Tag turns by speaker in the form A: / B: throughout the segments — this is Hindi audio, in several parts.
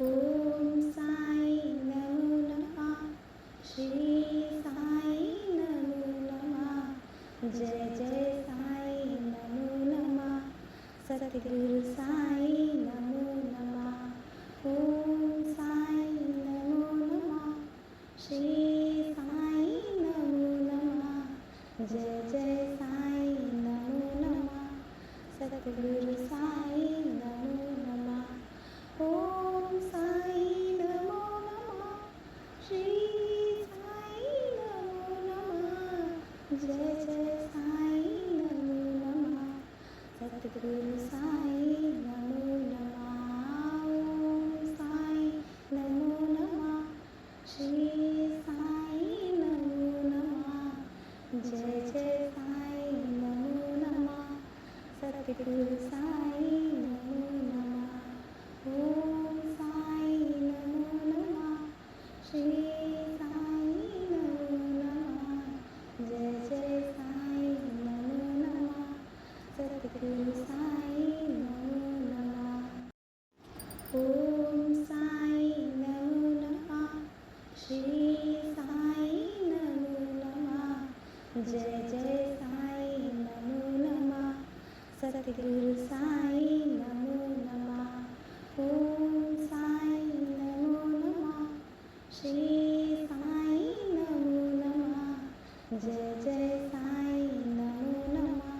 A: ओम साई नमो नमः। श्री साई नमो नमः। जय जय साई नमो नमः। सतगुरु साई नमो नमः। ओम साई नमो नमः। श्री साई नमो नमः। जय जय साई नमो नमः। सतगुरु साई नमो नमः। ओम साई नमो नमः। श्री साई नमो नमः। जय जय साई नमो नमः। सतगुरु साई नमो नमः। ओम साई नमो नमः। श्री साई नमो नमः। जय जय साई नमो नमः। सतगुरु साई नमो नमः। ओम साई नमो नमः। श्री साई नमो नमः। जय जय साई नमो नमः। सतगुरु साई नमो नमः। ओम साई नमो नमः। श्री साई नमो नमः। जय जय साई नमो नमः। सतगुरु साई नमो नमः। ओम साई नमो नमः। श्री साई नमो नमः। जय जय साई नमो नमः।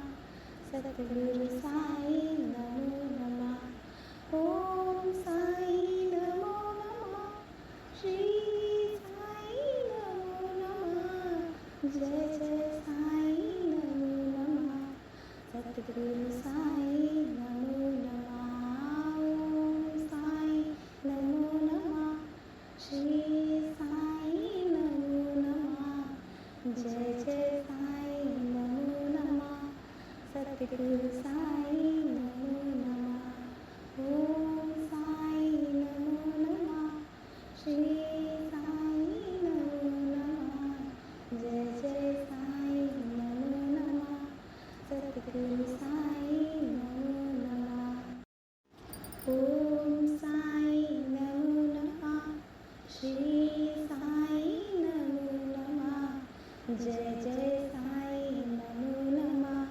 A: सतगुरु साई नमो नमः। ओम साई नमो नमः। श्री साई नमो नमः। जय जय साई नमो नमः। सतगुरु साई नमो नमः। ओम साई नमो नमः। श्री साई नमो नमः। जय जय साई नमो नमः। सतगुरु साई नमो नमः। ओम साई नमो नमः। श्री साई नमो नमः। जय जय साई नमो नमः। सतगुरु साई नमो नमः। ओम साई नमो नमः। श्री साई नमो नमः। जय जय साई नमो नमः।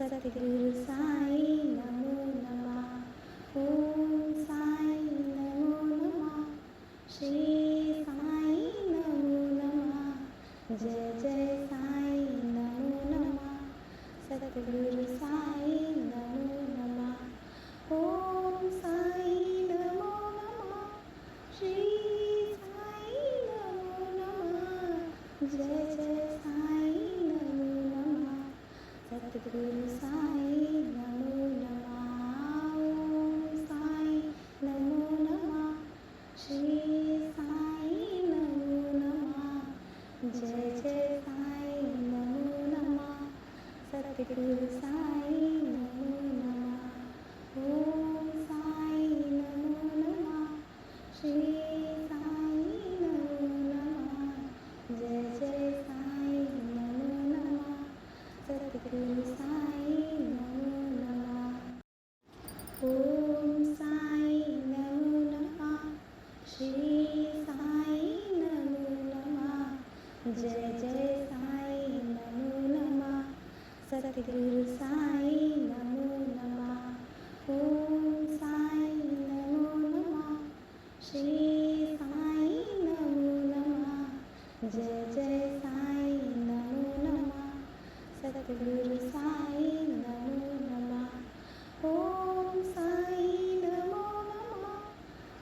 A: सतगुरु साई नमो नमः। ओम साई नमो नमः। श्री साई नमो नमः। जय जय साई नमो नमः। सतगुरु साई नमो नमः। ओम साई नमो नमः। श्री साई नमो नमः। जय जय साई नमो नमः। सतगुरु साई नमो नमः। ओम साई नमो नमः। श्री साई नमो नमः। जय जय साई नमो नमः। सतगुरु साई नमो नमः। ओम साई नमो नमः। श्री साई नमो नमः। जय जय साई नमो नमः। सतगुरु साई नमो नमः। ओम साई नमो नमः। श्री साई नमो नमः। जय जय साई नमो नमः। सतगुरु साई नमो नमः। ओम साई नमो नमः। श्री साई नमो नमः। जय जय साई नमो नमः। सतगुरु साई नमो नमः। ओम साई नमो नमः।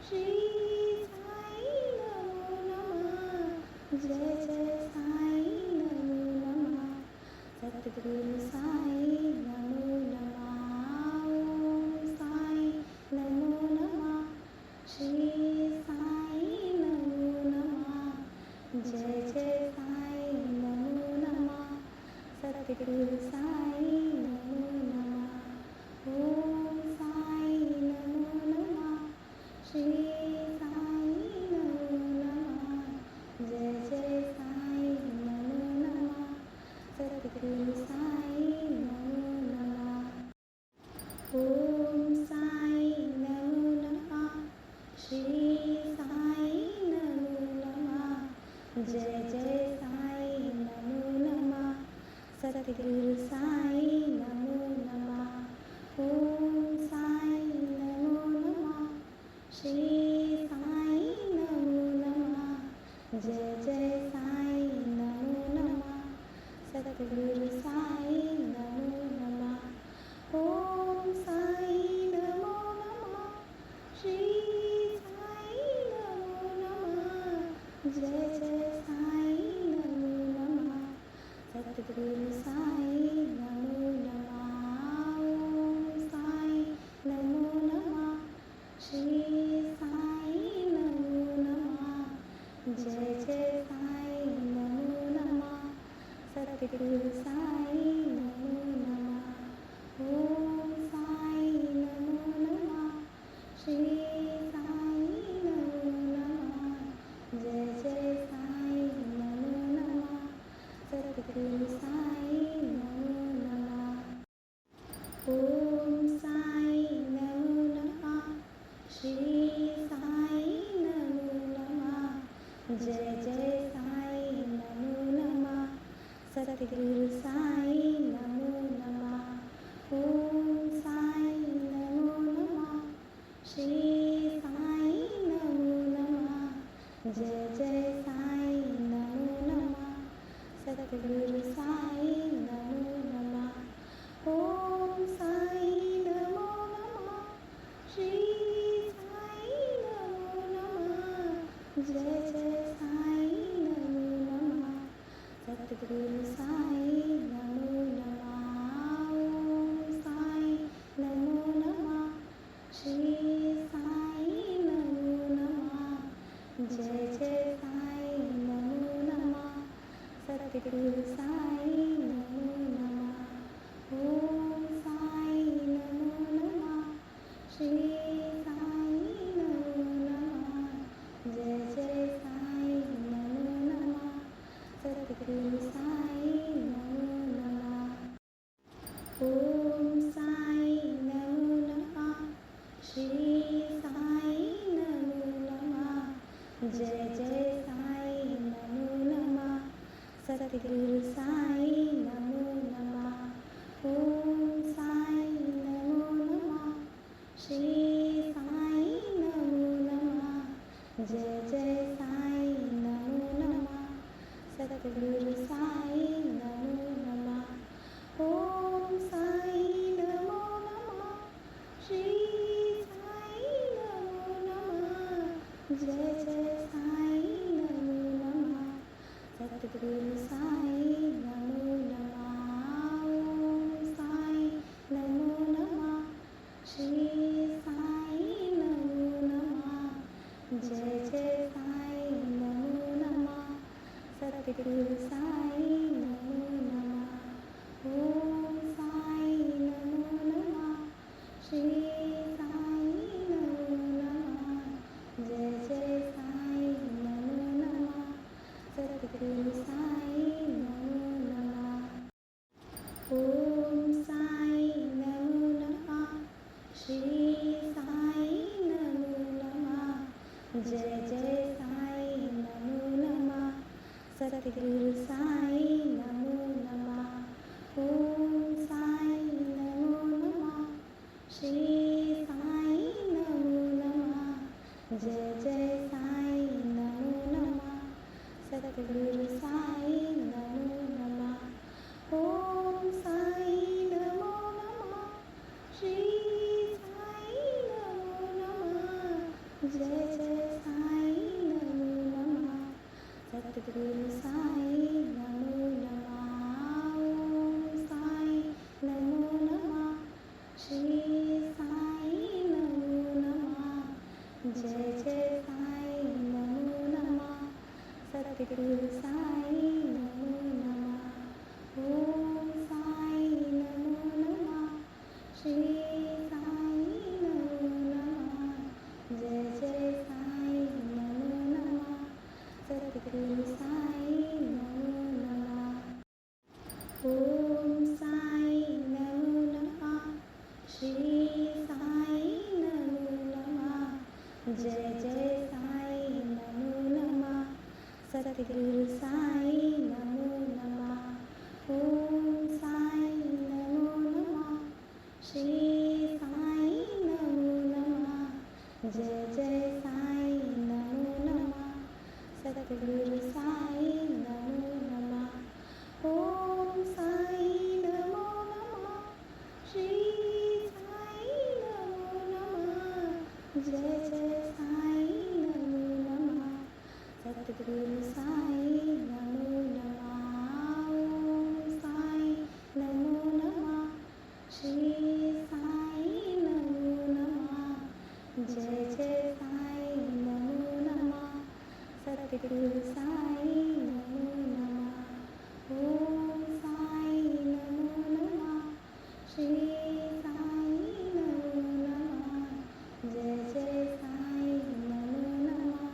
A: श्री साई नमो नमः। जय जय साई नमो नमः। सतगुरु साई नमो नमः। ओम साई नमो नमः। श्री साई नमो नमः। जय जय साई नमो नमः। सतगुरु साई नमो नमः। ओम साई नमो नमः। श्री साई नमो नमः। जय जय साई नमो नमः। सतगुरु साई नमो नमः। ओम साई नमो नमः। श्री श्री साई नमो नमः। जय जय साई नमो नमः। सद्गुरु साई नमो नमः। ओम साई नमो नमः। श्री साई नमो नमः। जय जय साई नमो नमः। सद्गुरु साई नमो नमः। ओम साई नमो नमः। श्री साई नमो नमः। जय जय साई नमो नमः। सद्गुरु साई नमो नमः। ओम साई नमो नमः। श्री साई नमो नमः। जय जय साई नमो नमः। सद्गुरु साई नमो नमः। ओम साई नमो नमः। श्री साई नमो नमः। जय जय साई नमो नमः। सद्गुरु साई नमो नमः। ओम साई नमो नमः। श्री साई नमो नमः। जय जय साई नमो नमः। सद्गुरु साई नमो नमः। ओम साई नमो नमः। श्री साई नमो नमः। जय जय साई नमो नमः। सद्गुरु साई नमो नमः। ओम साई नमो नमः। श्री साई नमो नमः। जय जय साई नमो नमः। सद्गुरु साई नमो नमः। ओम साई नमो नमः। श्री साई नमो नमः। जय जय साई नमो नमः। सद्गुरु साई नमो नमः। ओम साई नमो नमः। श्री साई नमो नमः। जय जय साई नमो नमः। सद्गुरु साई नमो नमः। ओम साई नमो नमः। श्री साई नमो नमः। जय जय साई नमो नमः। सद्गुरु साई नमो नमः। ओम साई नमो नमः। श्री साई नमो नमः। जय जय साई नमो नमः। सद्गुरु साई नमो नमः। ओम साई नमो नमः। श्री साई नमो नमः। जय जय साई नमो नमः। सद्गुरु साई नमो नमः। ओम साई नमो नमः। श्री साई नमो नमः। जय जय साई नमो नमः। सद्गुरु साई नमो नमः। ओम साई नमो नमः। श्री साई नमो नमः। जय जय साई नमो नमः। सद्गुरु साई नमो नमः। ओम साई नमो नमः। श्री साई नमो नमः। जय जय साई नमो नमः। सद्गुरु साई नमो नमः। ओम साई नमो नमः। श्री साई नमो नमः। जय जय साई नमो नमः। सद्गुरु साई नमो नमः। ओम साई नमो नमः। श्री साई नमो नमः। जय जय साई नमो नमः। सद्गुरु साई नमो नमः। ओम साई नमो नमः। श्री साई नमो नमः। जय जय साई नमो नमः। सद्गुरु साई नमो नमः। ओम साई नमो नमः। श्री साई नमो नमः। जय जय साई नमो नमः। सद्गुरु साई नमो नमः। ओम साई नमो नमः। श्री साई नमो नमः। जय जय साई नमो नमः सतगुरु साई नमो नमः ओम साई नमो नमः श्री साई नमो नमः जय जय साई नमो नमः सतगुरु साई नमो नमः ओम साई नमो नमः श्री साई नमो नमः जय जय साई नमो नमः सतगुरु साई नमो नमः ओम साई नमो नमः श्री साई नमो नमः जय जय साई नमो नमः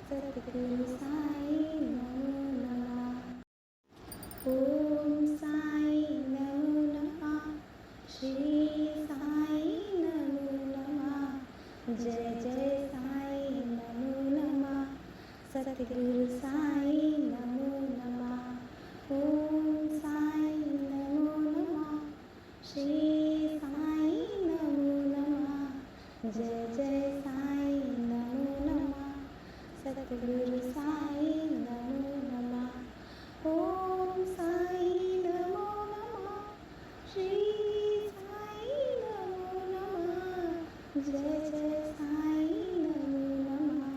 A: सतगुरु साई नमो नमः ओम साई नमो नमः श्री साई नमो नमः जय जय साई नमो नमः सतगुरु साई नमो नमः ओम साई नमो नमः श्री साई नमो नमः जय जय साई नमो नमः सतगुरु साई नमो नमः ओम साई नमो नमः श्री साई नमो नमः जय जय साई नमो नमः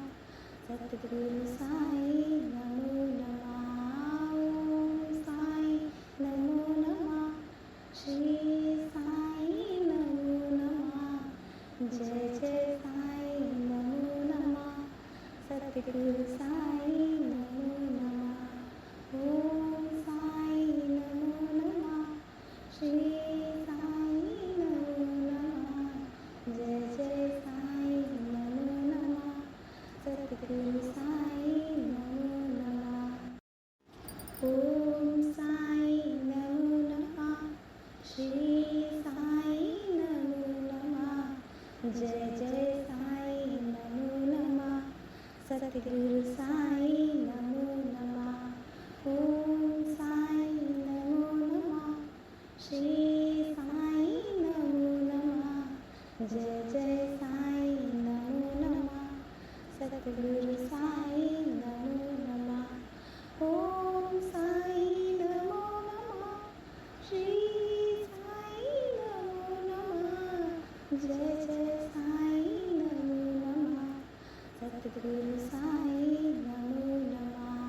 A: सतगुरु साई नमो नमः ओम साई नमो नमः श्री साई नमो नमः जय जय साई नमो नमः सतगुरु साई नमो नमः ओम साई नमो नमः श्री साई नमो नमः जय जय साई नमो नमः सतगुरु साई नमो नमः ओम साई नमो नमः श्री साई नमो नमः जय जय साई नमो नमः सतगुरु साई नमो नमः ओम साई नमो नमः श्री साई नमो नमः जय जय साई नमो नमः सतगुरु साई नमो नमः ओम साई नमो नमः श्री साई नमो नमः जय जय साई नमो नमः सतगुरु साई नमो नमः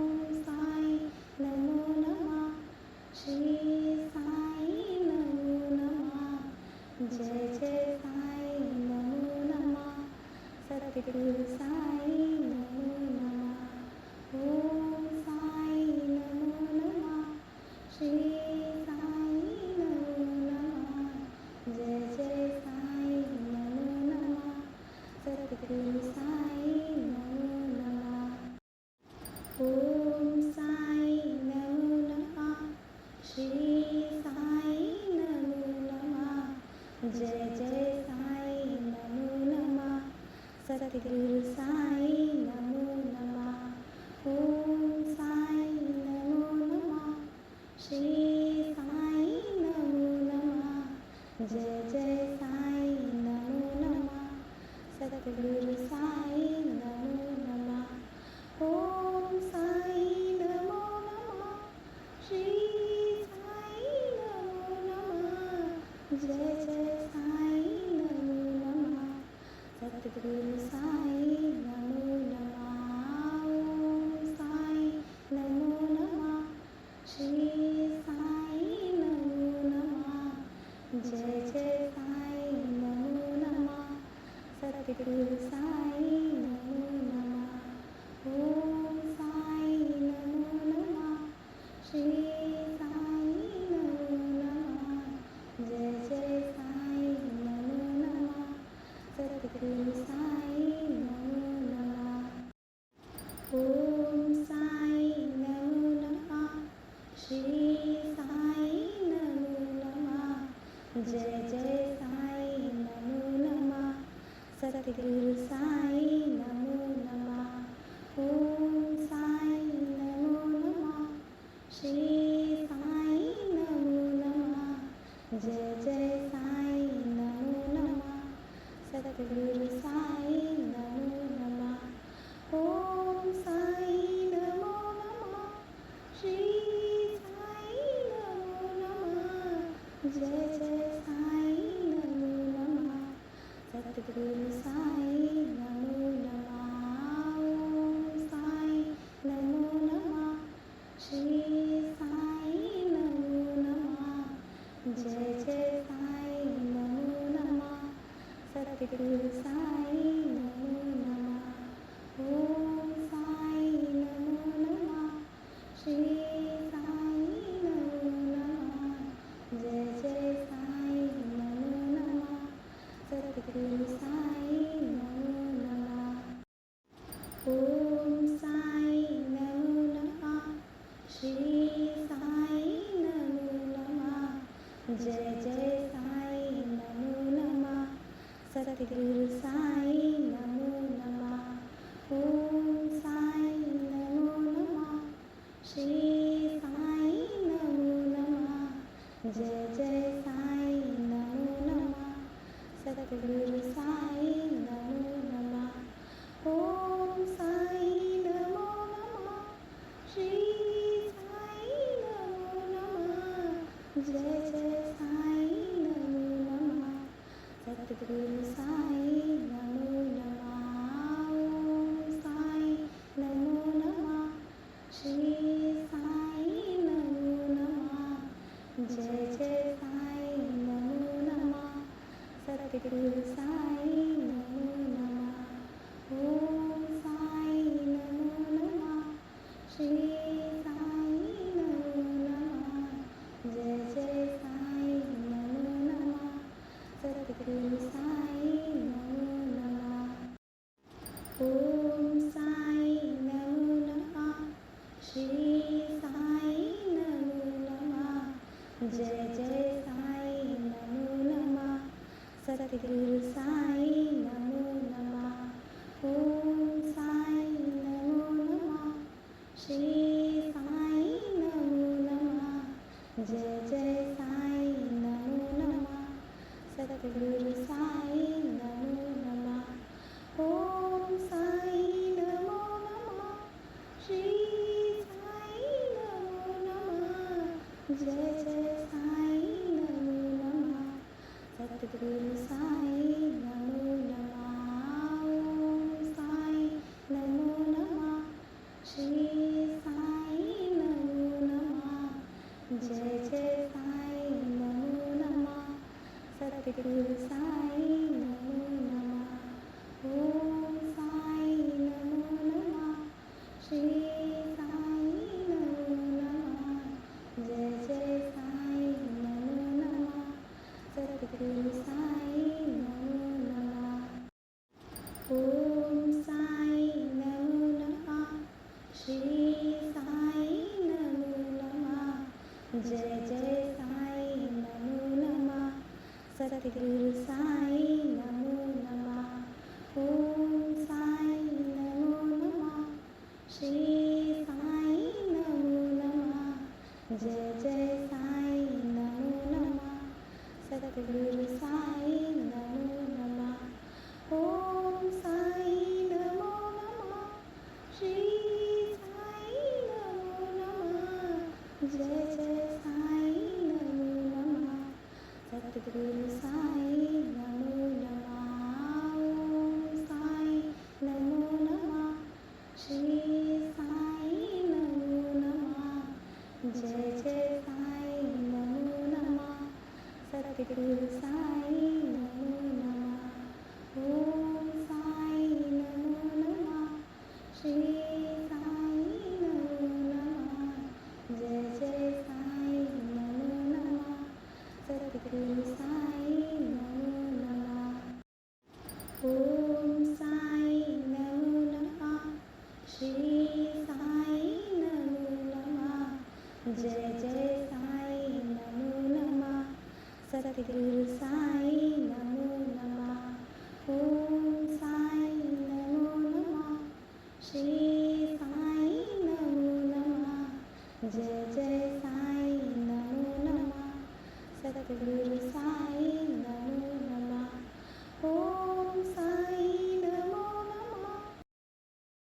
A: ओम साई नमो नमः श्री साई नमो नमः जय जय साई नमो नमः सतगुरु साई नमो नमः ओम साई नमो नमः श्री साई नमो नमः जय जय साई नमो नमः सतगुरु साई नमो नमः ओम साई नमो नमः श्री साई नमो नमः जय जय साई नमो नमः सतगुरु साई नमो नमः ओम साई नमो नमः श्री साई नमो नमः जय जय साई नमो नमः सतगुरु साई नमो नमः ओम साई नमो नमः श्री साई नमो नमः जय जय साई नमो नमः सतगुरु साई नमो नमः ओम साई नमो नमः श्री साई नमो नमः जय जय साई नमो नमः सतगुरु साई नमो नमः ओम साई नमो नमः श्री साई नमो नमः जय जय साई नमो नमः सतगुरु साई नमो नमः ओम साई नमो नमः श्री साई नमो नमः जय जय साई नमो नमः सतगुरु साई नमो नमः ओम साई नमो नमः श्री साई नमो नमः जय जय साई नमो नमः सतगुरु सद्गुरु साई नमो नमः. ओम साई नमो नमः. श्री साई नमो नमः. जय जय साई नमो नमः. सद्गुरु साई नमो नमः. ओम साई नमो नमः. श्री साई नमो नमः. जय जय साई नमो नमः. सद्गुरु साई नमो नमः. ओम साई नमो नमः. श्री साई नमो नमः. जय जय साई नमो नमः. सद्गुरु साई नमो नमः. ओम